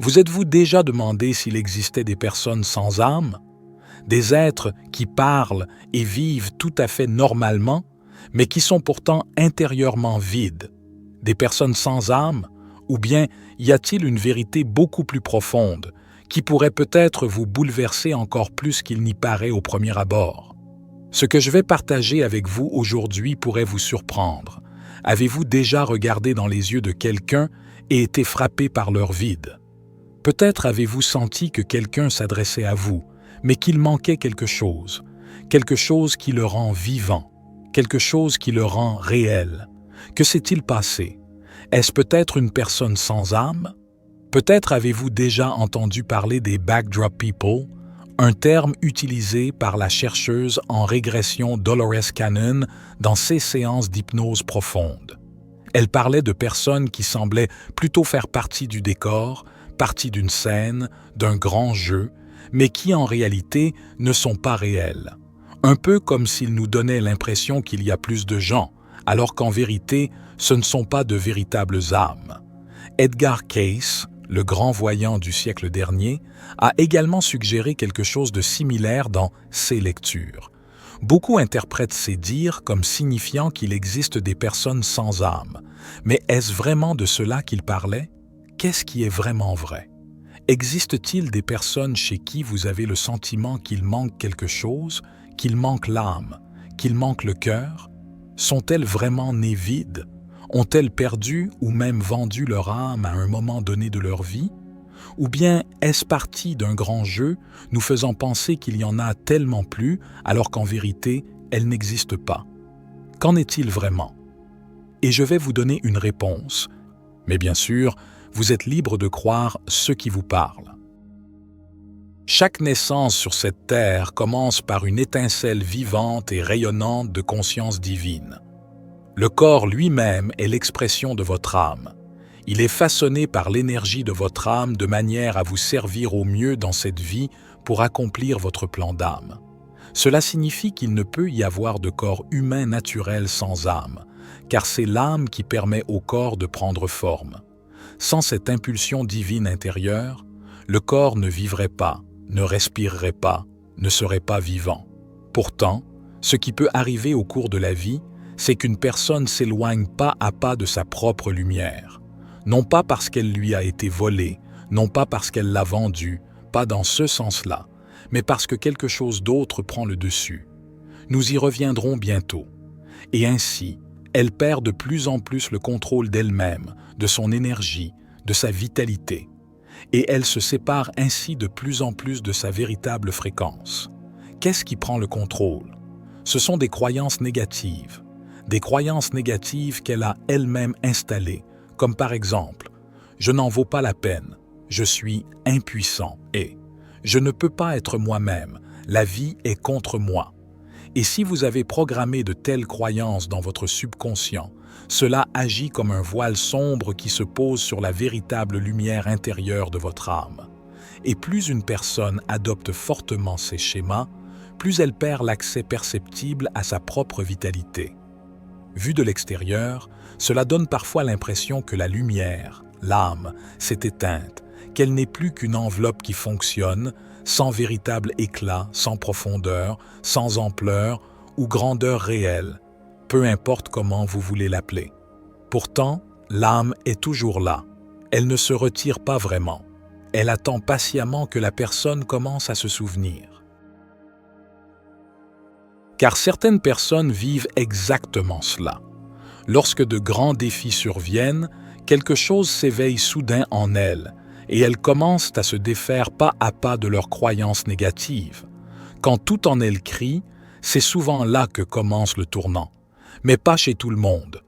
Vous êtes-vous déjà demandé s'il existait des personnes sans âme? Des êtres qui parlent et vivent tout à fait normalement, mais qui sont pourtant intérieurement vides? Des personnes sans âme? Ou bien y a-t-il une vérité beaucoup plus profonde, qui pourrait peut-être vous bouleverser encore plus qu'il n'y paraît au premier abord? Ce que je vais partager avec vous aujourd'hui pourrait vous surprendre. Avez-vous déjà regardé dans les yeux de quelqu'un et été frappé par leur vide? Peut-être avez-vous senti que quelqu'un s'adressait à vous, mais qu'il manquait quelque chose qui le rend vivant, quelque chose qui le rend réel. Que s'est-il passé? Est-ce peut-être une personne sans âme? Peut-être avez-vous déjà entendu parler des backdrop people, un terme utilisé par la chercheuse en régression Dolores Cannon dans ses séances d'hypnose profonde. Elle parlait de personnes qui semblaient plutôt faire partie du décor, partie d'une scène, d'un grand jeu, mais qui en réalité ne sont pas réelles. Un peu comme s'ils nous donnaient l'impression qu'il y a plus de gens, alors qu'en vérité, ce ne sont pas de véritables âmes. Edgar Cayce, le grand voyant du siècle dernier, a également suggéré quelque chose de similaire dans ses lectures. Beaucoup interprètent ces dires comme signifiant qu'il existe des personnes sans âme. Mais est-ce vraiment de cela qu'il parlait? Qu'est-ce qui est vraiment vrai? Existe-t-il des personnes chez qui vous avez le sentiment qu'il manque quelque chose, qu'il manque l'âme, qu'il manque le cœur? Sont-elles vraiment nées vides? Ont-elles perdu ou même vendu leur âme à un moment donné de leur vie? Ou bien est-ce parti d'un grand jeu nous faisant penser qu'il y en a tellement plus alors qu'en vérité, elles n'existent pas? Qu'en est-il vraiment? Et je vais vous donner une réponse. Mais bien sûr, vous êtes libre de croire ceux qui vous parlent. Chaque naissance sur cette terre commence par une étincelle vivante et rayonnante de conscience divine. Le corps lui-même est l'expression de votre âme. Il est façonné par l'énergie de votre âme de manière à vous servir au mieux dans cette vie pour accomplir votre plan d'âme. Cela signifie qu'il ne peut y avoir de corps humain naturel sans âme, car c'est l'âme qui permet au corps de prendre forme. Sans cette impulsion divine intérieure, le corps ne vivrait pas, ne respirerait pas, ne serait pas vivant. Pourtant, ce qui peut arriver au cours de la vie, c'est qu'une personne s'éloigne pas à pas de sa propre lumière. Non pas parce qu'elle lui a été volée, non pas parce qu'elle l'a vendue, pas dans ce sens-là, mais parce que quelque chose d'autre prend le dessus. Nous y reviendrons bientôt. Et ainsi, elle perd de plus en plus le contrôle d'elle-même, de son énergie, de sa vitalité. Et elle se sépare ainsi de plus en plus de sa véritable fréquence. Qu'est-ce qui prend le contrôle? Ce sont des croyances négatives. Des croyances négatives qu'elle a elle-même installées, comme par exemple « je n'en vaux pas la peine »,« je suis impuissant » et « je ne peux pas être moi-même, la vie est contre moi ». Et si vous avez programmé de telles croyances dans votre subconscient, cela agit comme un voile sombre qui se pose sur la véritable lumière intérieure de votre âme. Et plus une personne adopte fortement ces schémas, plus elle perd l'accès perceptible à sa propre vitalité. Vu de l'extérieur, cela donne parfois l'impression que la lumière, l'âme, s'est éteinte, qu'elle n'est plus qu'une enveloppe qui fonctionne, sans véritable éclat, sans profondeur, sans ampleur ou grandeur réelle, peu importe comment vous voulez l'appeler. Pourtant, l'âme est toujours là. Elle ne se retire pas vraiment. Elle attend patiemment que la personne commence à se souvenir. Car certaines personnes vivent exactement cela. Lorsque de grands défis surviennent, quelque chose s'éveille soudain en elles, et elles commencent à se défaire pas à pas de leurs croyances négatives. Quand tout en elles crie, c'est souvent là que commence le tournant, mais pas chez tout le monde.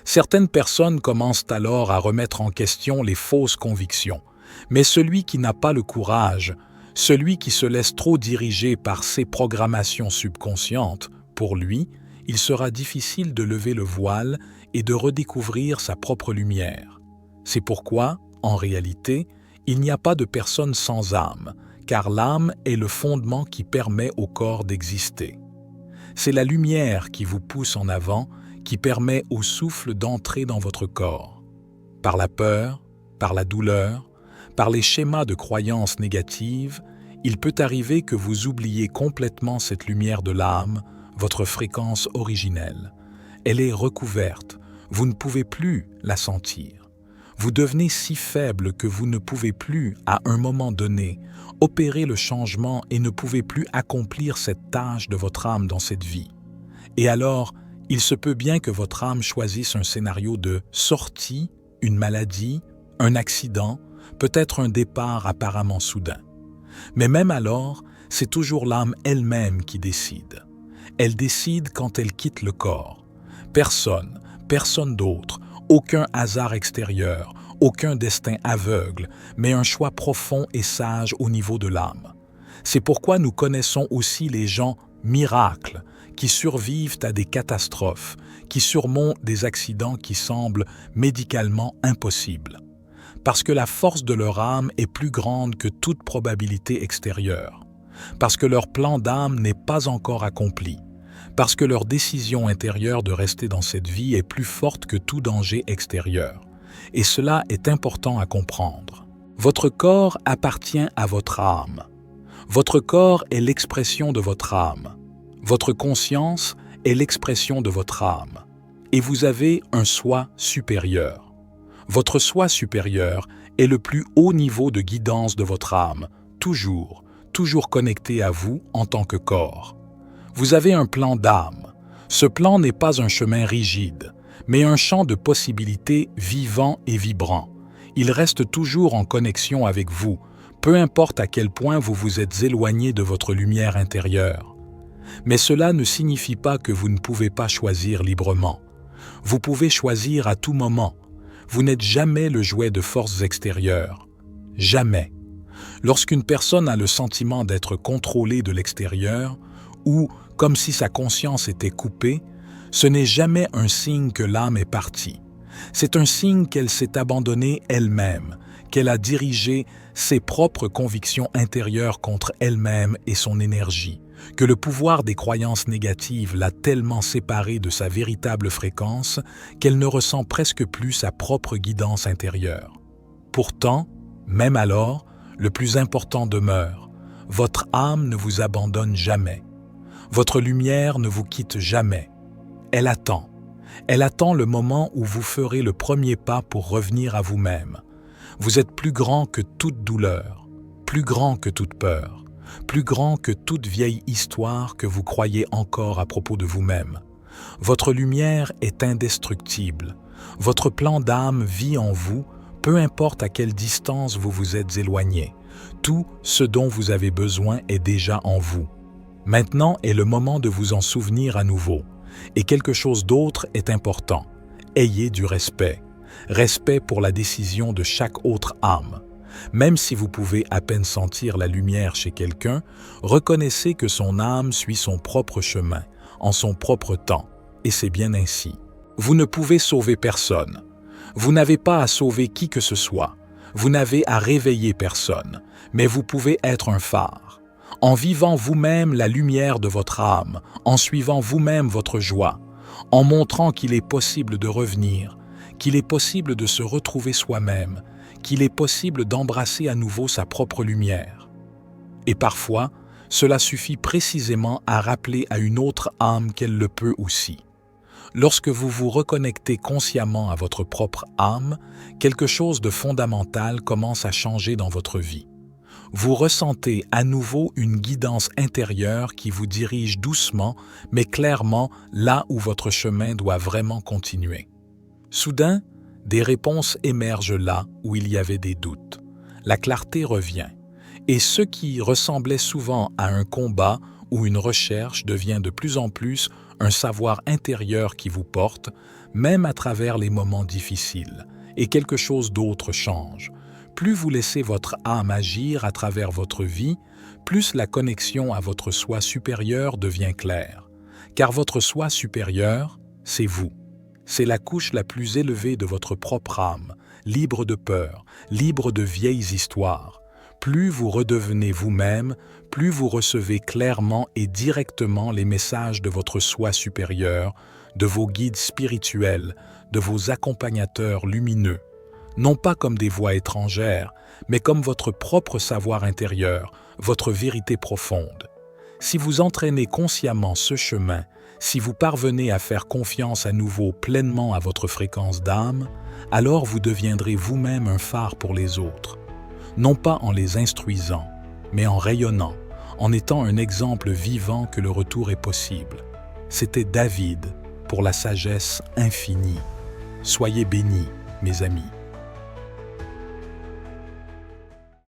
Certaines personnes commencent alors à remettre en question les fausses convictions, mais celui qui n'a pas le courage, celui qui se laisse trop diriger par ses programmations subconscientes, pour lui, il sera difficile de lever le voile et de redécouvrir sa propre lumière. C'est pourquoi, en réalité, il n'y a pas de personne sans âme, car l'âme est le fondement qui permet au corps d'exister. C'est la lumière qui vous pousse en avant, qui permet au souffle d'entrer dans votre corps. Par la peur, par la douleur, Par les schémas de croyances négatives, il peut arriver que vous oubliez complètement cette lumière de l'âme, votre fréquence originelle. Elle est recouverte, vous ne pouvez plus la sentir. Vous devenez si faible que vous ne pouvez plus, à un moment donné, opérer le changement et ne pouvez plus accomplir cette tâche de votre âme dans cette vie. Et alors, il se peut bien que votre âme choisisse un scénario de sortie, une maladie, un accident, peut-être un départ apparemment soudain. Mais même alors, c'est toujours l'âme elle-même qui décide. Elle décide quand elle quitte le corps. Personne d'autre, aucun hasard extérieur, aucun destin aveugle, mais un choix profond et sage au niveau de l'âme. C'est pourquoi nous connaissons aussi les gens miracles, qui survivent à des catastrophes, qui surmontent des accidents qui semblent médicalement impossibles. Parce que la force de leur âme est plus grande que toute probabilité extérieure. Parce que leur plan d'âme n'est pas encore accompli. Parce que leur décision intérieure de rester dans cette vie est plus forte que tout danger extérieur. Et cela est important à comprendre. Votre corps appartient à votre âme. Votre corps est l'expression de votre âme. Votre conscience est l'expression de votre âme. Et vous avez un soi supérieur. Votre soi supérieur est le plus haut niveau de guidance de votre âme, toujours connecté à vous en tant que corps. Vous avez un plan d'âme. Ce plan n'est pas un chemin rigide, mais un champ de possibilités vivant et vibrant. Il reste toujours en connexion avec vous, peu importe à quel point vous vous êtes éloigné de votre lumière intérieure. Mais cela ne signifie pas que vous ne pouvez pas choisir librement. Vous pouvez choisir à tout moment. Vous n'êtes jamais le jouet de forces extérieures. Jamais. Lorsqu'une personne a le sentiment d'être contrôlée de l'extérieur, ou comme si sa conscience était coupée, ce n'est jamais un signe que l'âme est partie. C'est un signe qu'elle s'est abandonnée elle-même, qu'elle a dirigé ses propres convictions intérieures contre elle-même et son énergie, que le pouvoir des croyances négatives l'a tellement séparée de sa véritable fréquence qu'elle ne ressent presque plus sa propre guidance intérieure. Pourtant, même alors, le plus important demeure. Votre âme ne vous abandonne jamais. Votre lumière ne vous quitte jamais. Elle attend. Elle attend le moment où vous ferez le premier pas pour revenir à vous-même. Vous êtes plus grand que toute douleur, plus grand que toute peur, plus grand que toute vieille histoire que vous croyez encore à propos de vous-même. Votre lumière est indestructible. Votre plan d'âme vit en vous, peu importe à quelle distance vous vous êtes éloigné. Tout ce dont vous avez besoin est déjà en vous. Maintenant est le moment de vous en souvenir à nouveau. Et quelque chose d'autre est important. Ayez du respect. Respect pour la décision de chaque autre âme. Même si vous pouvez à peine sentir la lumière chez quelqu'un, reconnaissez que son âme suit son propre chemin, en son propre temps, et c'est bien ainsi. Vous ne pouvez sauver personne. Vous n'avez pas à sauver qui que ce soit. Vous n'avez à réveiller personne, mais vous pouvez être un phare. En vivant vous-même la lumière de votre âme, en suivant vous-même votre joie, en montrant qu'il est possible de revenir, qu'il est possible de se retrouver soi-même, qu'il est possible d'embrasser à nouveau sa propre lumière. Et parfois, cela suffit précisément à rappeler à une autre âme qu'elle le peut aussi. Lorsque vous vous reconnectez consciemment à votre propre âme, quelque chose de fondamental commence à changer dans votre vie. Vous ressentez à nouveau une guidance intérieure qui vous dirige doucement, mais clairement là où votre chemin doit vraiment continuer. Soudain, des réponses émergent là où il y avait des doutes. La clarté revient, et ce qui ressemblait souvent à un combat ou une recherche devient de plus en plus un savoir intérieur qui vous porte, même à travers les moments difficiles, et quelque chose d'autre change. Plus vous laissez votre âme agir à travers votre vie, plus la connexion à votre soi supérieur devient claire. Car votre soi supérieur, c'est vous. C'est la couche la plus élevée de votre propre âme, libre de peur, libre de vieilles histoires. Plus vous redevenez vous-même, plus vous recevez clairement et directement les messages de votre soi supérieur, de vos guides spirituels, de vos accompagnateurs lumineux. non pas comme des voix étrangères, mais comme votre propre savoir intérieur, votre vérité profonde. Si vous entraînez consciemment ce chemin, si vous parvenez à faire confiance à nouveau pleinement à votre fréquence d'âme, alors vous deviendrez vous-même un phare pour les autres. Non pas en les instruisant, mais en rayonnant, en étant un exemple vivant que le retour est possible. C'était David pour la sagesse infinie. Soyez bénis, mes amis.